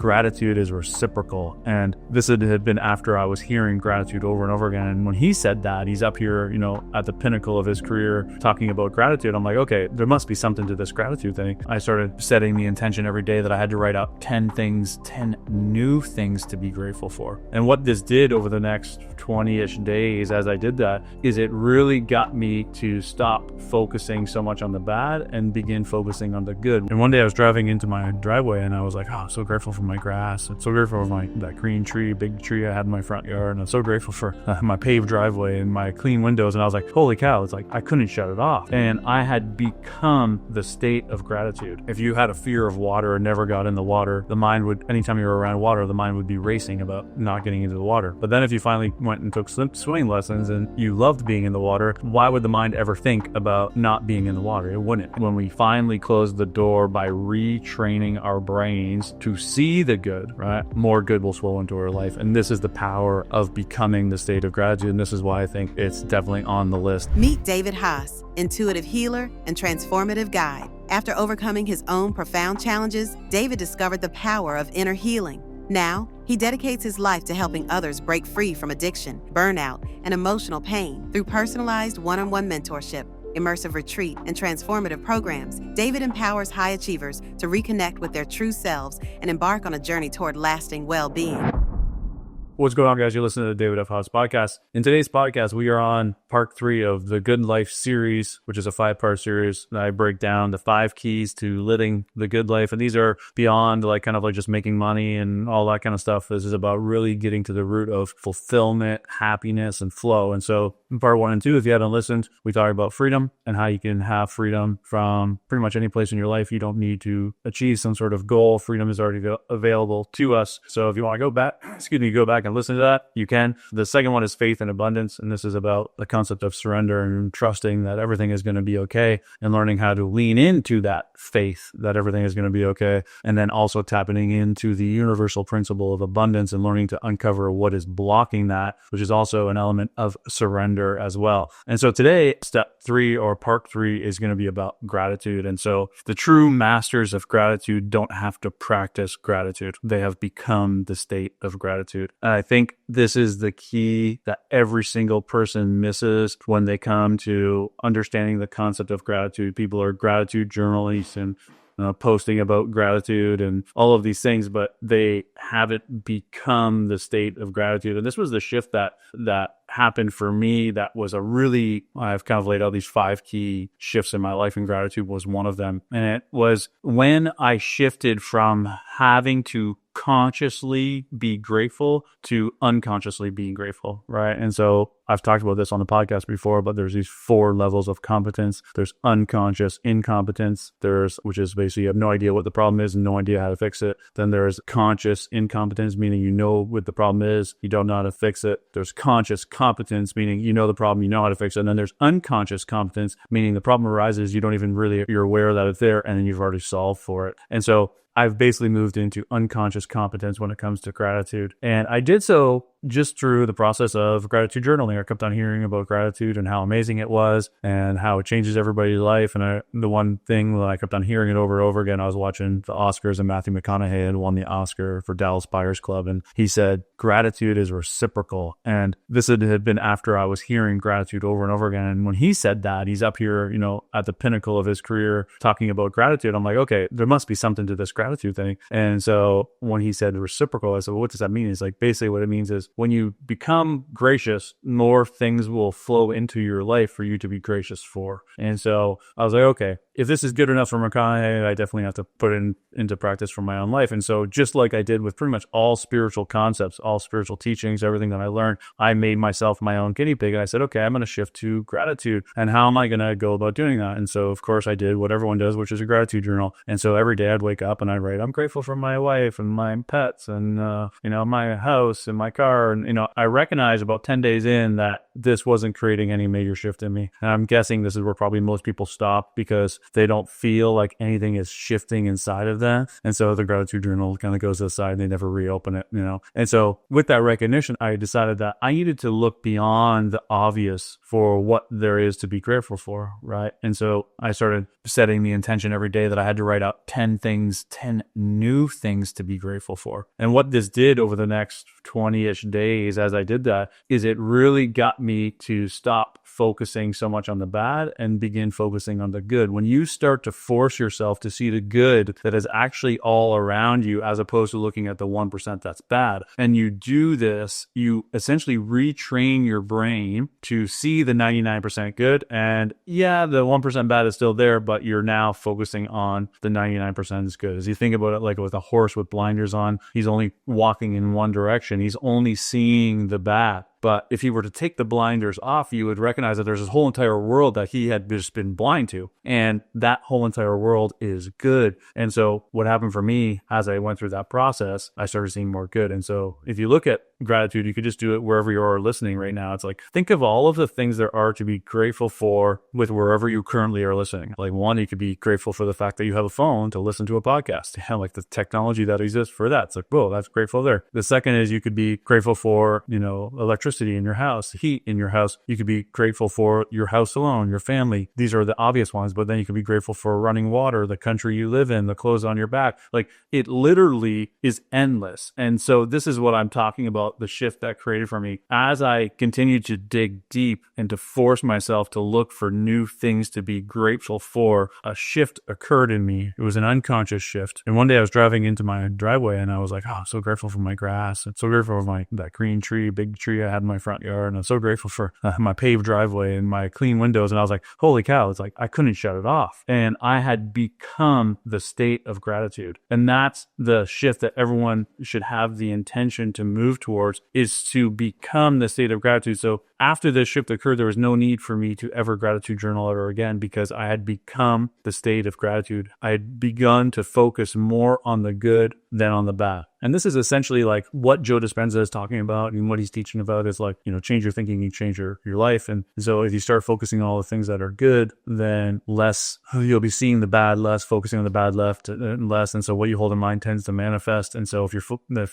gratitude is reciprocal. And this had been after I was hearing gratitude over and over again. And when he said that, he's up here, at the pinnacle of his career talking about gratitude. I'm like, okay, there must be something to this gratitude thing. I started setting the intention every day that I had to write out 10 new things to be grateful for. And what this did over the next 20-ish days as I did that is it really got me to stop focusing so much on the bad and begin focusing on the good. And one day I was driving into my driveway and I was like, oh, I'm so grateful for my grass. I'm so grateful for that green tree, big tree I had in my front yard. And I'm so grateful for my paved driveway and my clean windows. And I was like, holy cow, it's like I couldn't shut it off. And I had become the state of gratitude. If you had a fear of water and never got in the water, the mind would, anytime you were around water, the mind would be racing about not getting into the water. But then if you finally went and took swimming lessons and you loved being in the water, why would the mind ever think about not being in the water? It wouldn't. When we finally closed the door by retraining our brains to see the good, right, more good will flow into our life. And this is the power of becoming the state of gratitude. And this is why I think it's definitely on the list. Meet David Haas, intuitive healer and transformative guide. After overcoming his own profound challenges, David discovered the power of inner healing. Now, he dedicates his life to helping others break free from addiction, burnout, and emotional pain through personalized one-on-one mentorship, immersive retreat, and transformative programs. David empowers high achievers to reconnect with their true selves and embark on a journey toward lasting well-being. What's going on, guys? You're listening to the David F. Haas Podcast. In today's podcast, we are on part 3 of the Good Life series, which is a 5-part series that I break down the 5 keys to living the good life. And these are beyond just making money and all that kind of stuff. This is about really getting to the root of fulfillment, happiness, and flow. And so in part 1 and 2, if you haven't listened, we talk about freedom and how you can have freedom from pretty much any place in your life. You don't need to achieve some sort of goal. Freedom is already available to us. So if you want to go back and listen to that, you can. The second one is faith and abundance. And this is about the concept of surrender and trusting that everything is going to be okay and learning how to lean into that faith that everything is going to be okay. And then also tapping into the universal principle of abundance and learning to uncover what is blocking that, which is also an element of surrender as well. And so today, step 3 or part 3 is going to be about gratitude. And so the true masters of gratitude don't have to practice gratitude. They have become the state of gratitude. I think this is the key that every single person misses when they come to understanding the concept of gratitude. People are gratitude journalists and posting about gratitude and all of these things, but they haven't become the state of gratitude. And this was the shift that happened for me. That was I've kind of laid out these 5 key shifts in my life, and gratitude was one of them. And it was when I shifted from having to consciously be grateful to unconsciously being grateful, right? And so I've talked about this on the podcast before, but there's these 4 levels of competence. There's unconscious incompetence, which is basically you have no idea what the problem is and no idea how to fix it. Then there's conscious incompetence, meaning you know what the problem is, you don't know how to fix it. There's conscious competence, meaning you know the problem, you know how to fix it. And then there's unconscious competence, meaning the problem arises, you're aware that it's there, and then you've already solved for it. And so I've basically moved into unconscious competence when it comes to gratitude. And I did so just through the process of gratitude journaling. I kept on hearing about gratitude and how amazing it was and how it changes everybody's life. And the one thing that I kept on hearing it over and over again, I was watching the Oscars and Matthew McConaughey had won the Oscar for Dallas Buyers Club. And he said, gratitude is reciprocal. And this had been after I was hearing gratitude over and over again. And when he said that, he's up here, at the pinnacle of his career talking about gratitude. I'm like, okay, there must be something to this gratitude thing. And so when he said reciprocal, I said, well, what does that mean? It's like, basically what it means is when you become gracious, more things will flow into your life for you to be gracious for. And so I was like, okay, if this is good enough for McConaughey, I definitely have to put it into practice for my own life. And so just like I did with pretty much all spiritual concepts, all spiritual teachings, everything that I learned, I made myself my own guinea pig. And I said, okay, I'm going to shift to gratitude. And how am I going to go about doing that? And so, of course, I did what everyone does, which is a gratitude journal. And so every day I'd wake up and I'd write, I'm grateful for my wife and my pets and, my house and my car. And, I recognized about 10 days in that this wasn't creating any major shift in me. And I'm guessing this is where probably most people stop, because they don't feel like anything is shifting inside of them. And so the gratitude journal kind of goes to the side and they never reopen it, And so with that recognition, I decided that I needed to look beyond the obvious for what there is to be grateful for, right? And so I started setting the intention every day that I had to write out 10 new things to be grateful for. And what this did over the next 20-ish days as I did that is it really got me to stop focusing so much on the bad and begin focusing on the good. When you start to force yourself to see the good that is actually all around you, as opposed to looking at the 1% that's bad, and you do this, you essentially retrain your brain to see the 99% good. And yeah, the 1% bad is still there, but you're now focusing on the 99% is good. As you think about it, like with a horse with blinders on, he's only walking in one direction. He's only seeing the bad. But if he were to take the blinders off, you would recognize that there's this whole entire world that he had just been blind to. And that whole entire world is good. And so what happened for me as I went through that process, I started seeing more good. And so if you look at gratitude, you could just do it wherever you are listening right now. It's like, think of all of the things there are to be grateful for with wherever you currently are listening. Like one, you could be grateful for the fact that you have a phone to listen to a podcast. Yeah, like the technology that exists for that. It's like, whoa, that's grateful there. The second is you could be grateful for, electricity in your house, heat in your house. You could be grateful for your house alone, your family. These are the obvious ones, but then you could be grateful for running water, the country you live in, the clothes on your back. Like it literally is endless. And so this is what I'm talking about, the shift that created for me. As I continued to dig deep and to force myself to look for new things to be grateful for, a shift occurred in me. It was an unconscious shift. And one day I was driving into my driveway and I was like, oh, I'm so grateful for my grass. I'm so grateful for that green tree, big tree I had in my front yard. And I'm so grateful for my paved driveway and my clean windows. And I was like, holy cow, it's like I couldn't shut it off. And I had become the state of gratitude. And that's the shift that everyone should have the intention to move towards, is to become the state of gratitude. So after this shift occurred, there was no need for me to ever gratitude journal ever again, because I had become the state of gratitude. I had begun to focus more on the good than on the bad. And this is essentially like what Joe Dispenza is talking about, and what he's teaching about is like, change your thinking, you change your life. And so if you start focusing on all the things that are good, then less, you'll be seeing the bad less, focusing on the bad left less. And so what you hold in mind tends to manifest. And so if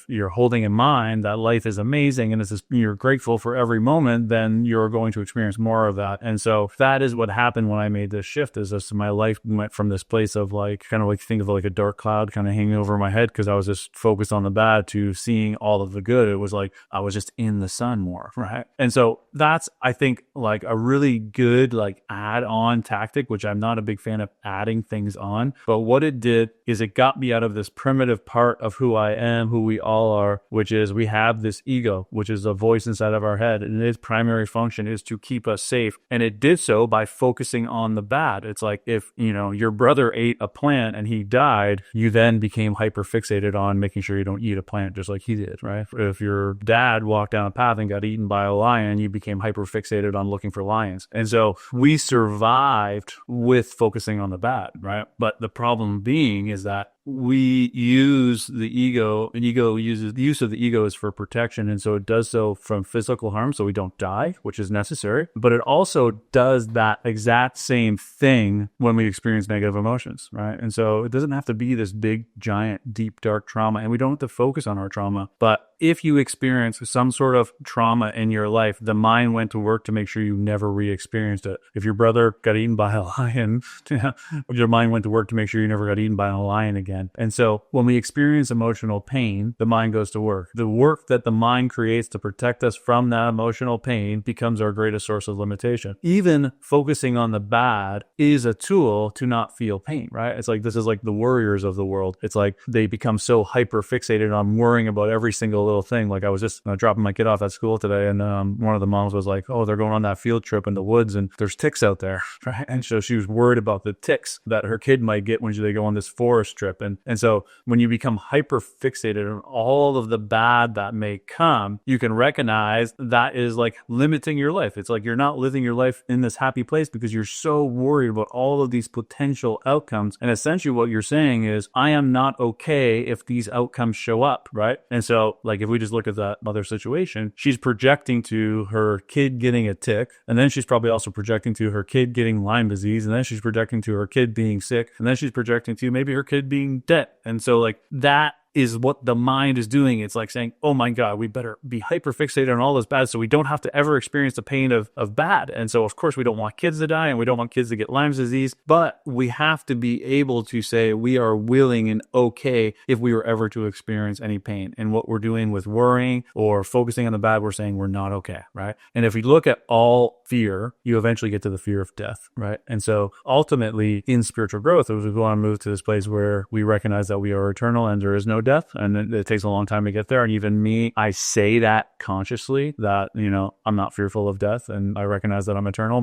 you're holding in mind that life is amazing and you're grateful for every moment, then you're going to experience more of that. And so that is what happened when I made this shift, is just my life went from this place of like, kind of like think of like a dark cloud kind of hanging over my head, because I was just focused on the bad, to seeing all of the good. It was like I was just in the sun more, right? And so that's, I think, like a really good like add-on tactic, which I'm not a big fan of adding things on. But what it did is it got me out of this primitive part of who I am, who we all are, which is we have this ego, which is a voice inside of our head, and its primary function is to keep us safe. And it did so by focusing on the bad. It's like if, your brother ate a plant and he died, you then became hyper fixated on making sure you don't eat a plant just like he did, right? If your dad walked down a path and got eaten by a lion, you became hyper fixated on looking for lions. And so we survived with focusing on the bad, right? But the problem being is that we use the ego, and the use of the ego is for protection. And so it does so from physical harm, so we don't die, which is necessary. But it also does that exact same thing when we experience negative emotions, right? And so it doesn't have to be this big, giant, deep, dark trauma, and we don't have to focus on our trauma. But if you experience some sort of trauma in your life, the mind went to work to make sure you never re-experienced it. If your brother got eaten by a lion, your mind went to work to make sure you never got eaten by a lion again. And so when we experience emotional pain, the mind goes to work. The work that the mind creates to protect us from that emotional pain becomes our greatest source of limitation. Even focusing on the bad is a tool to not feel pain, right? It's like, this is like the warriors of the world. It's like they become so hyper fixated on worrying about every single little thing. Like I was just dropping my kid off at school today, and one of the moms was like, oh, they're going on that field trip in the woods and there's ticks out there, right? And so she was worried about the ticks that her kid might get when they go on this forest trip. And so when you become hyper fixated on all of the bad that may come, you can recognize that is like limiting your life. It's like you're not living your life in this happy place because you're so worried about all of these potential outcomes. And essentially what you're saying is, I am not okay if these outcomes show up, right? And so like if we just look at that mother situation, she's projecting to her kid getting a tick, and then she's probably also projecting to her kid getting Lyme disease, and then she's projecting to her kid being sick, and then she's projecting to maybe her kid being dead. And so like that is what the mind is doing. It's like saying, oh my God, we better be hyper fixated on all this bad so we don't have to ever experience the pain of bad. And so of course we don't want kids to die and we don't want kids to get Lyme disease, but we have to be able to say we are willing and okay if we were ever to experience any pain. And what we're doing with worrying or focusing on the bad, we're saying we're not okay, right? And if we look at all fear, you eventually get to the fear of death, right? And so ultimately in spiritual growth, as we want to move to this place where we recognize that we are eternal and there is no death, and it takes a long time to get there. And even me, I say that consciously that, I'm not fearful of death and I recognize that I'm eternal,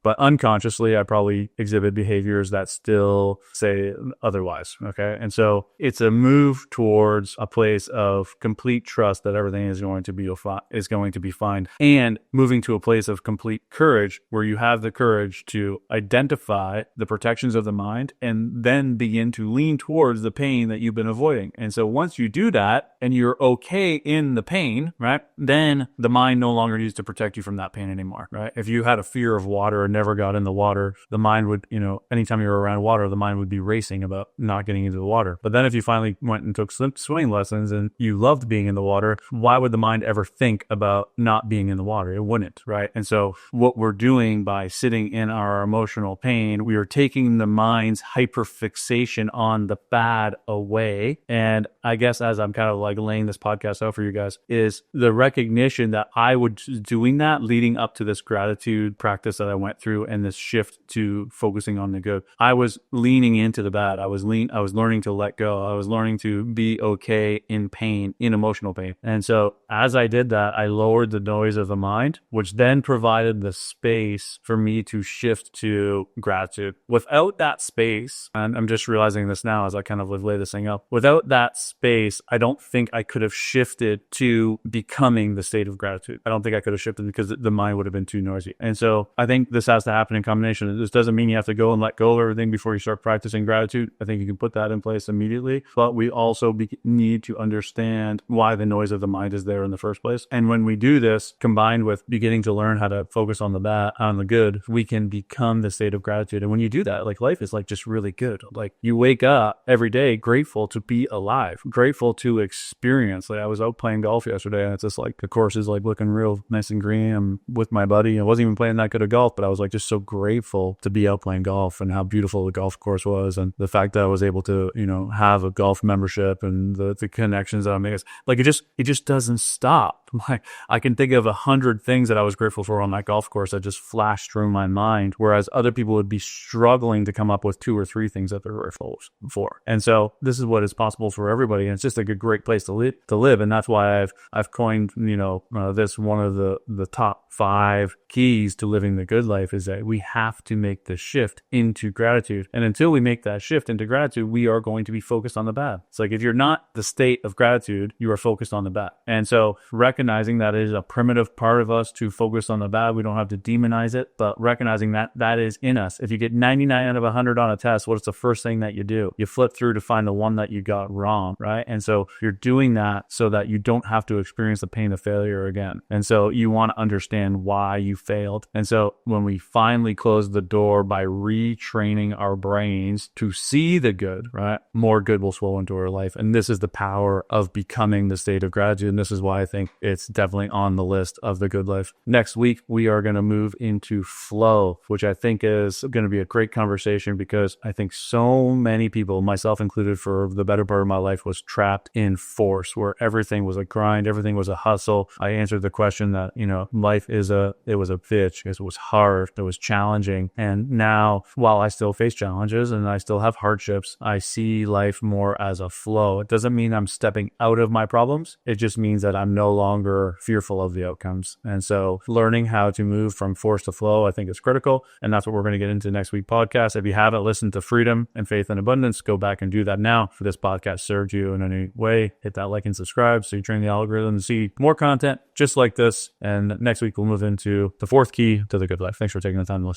but unconsciously I probably exhibit behaviors that still say otherwise. Okay. And so it's a move towards a place of complete trust that everything is going to be fine, and moving to a place of complete courage where you have the courage to identify the protections of the mind and then begin to lean towards the pain that you've been avoiding. And so once you do that and you're okay in the pain, right, then the mind no longer needs to protect you from that pain anymore, right? If you had a fear of water and never got in the water, the mind would, anytime you were around water, the mind would be racing about not getting into the water. But then if you finally went and took swimming lessons and you loved being in the water, why would the mind ever think about not being in the water? It wouldn't, right? And so what we're doing by sitting in our emotional pain, we are taking the mind's hyperfixation on the bad away. And I guess as I'm kind of like laying this podcast out for you guys, is the recognition that I was doing that leading up to this gratitude practice that I went through and this shift to focusing on the good. I was leaning into the bad. I was learning to let go. I was learning to be okay in pain, in emotional pain. And so as I did that, I lowered the noise of the mind, which then provided the space for me to shift to gratitude. Without that space, and I'm just realizing this now as I kind of lay this thing up, without that space, I don't think I could have shifted to becoming the state of gratitude. I don't think I could have shifted because the mind would have been too noisy. And so I think this has to happen in combination. This doesn't mean you have to go and let go of everything before you start practicing gratitude. I think you can put that in place immediately, but we also need to understand why the noise of the mind is there in the first place. And when we do this, combined with beginning to learn how to focus on the bad, on the good, we can become the state of gratitude. And when you do that, like life is like just really good. Like you wake up every day grateful to be alive, grateful to experience. Like I was out playing golf yesterday and it's just like the course is like looking real nice and green. I'm with my buddy. I wasn't even playing that good of golf, but I was like just so grateful to be out playing golf and how beautiful the golf course was. And the fact that I was able to, have a golf membership and the connections that I made. Like it just doesn't stop. Like I can think of 100 things that I was grateful for on that golf course that just flashed through my mind, whereas other people would be struggling to come up with 2 or 3 things that they're grateful for. And so this is what is possible for everybody, and it's just like a great place to live. And that's why I've coined this one of the top 5 keys to living the good life is that we have to make the shift into gratitude. And until we make that shift into gratitude, we are going to be focused on the bad. It's like if you're not the state of gratitude, you are focused on the bad. And so recognizing that it is a primitive part of us to focus on the bad, we don't have to demonize it, but recognizing that that is in us. If you get 99 out of 100 on a test, what's the first thing that you do? You flip through to find the one that you got wrong, right? And so you're doing that so that you don't have to experience the pain of failure again. And so you want to understand why you failed. And so when we finally close the door by retraining our brains to see the good, right, more good will flow into our life. And this is the power of becoming the state of gratitude. And this is why I think it's definitely on the list of the good life. Next week, we are going to move into flow, which I think is going to be a great conversation because I think so many people, myself included for the better part of my life, was trapped in force where everything was a grind, everything was a hustle. I answered the question that, life it was a bitch because it was hard, it was challenging. And now, while I still face challenges and I still have hardships, I see life more as a flow. It doesn't mean I'm stepping out of my problems. It just means that I'm no longer longer fearful of the outcomes. And so learning how to move from force to flow, I think is critical. And that's what we're going to get into next week podcast. If you haven't listened to Freedom and Faith and Abundance, go back and do that now. If this podcast served you in any way, hit that like and subscribe so you train the algorithm to see more content just like this. And next week we'll move into the fourth key to the good life. Thanks for taking the time to listen.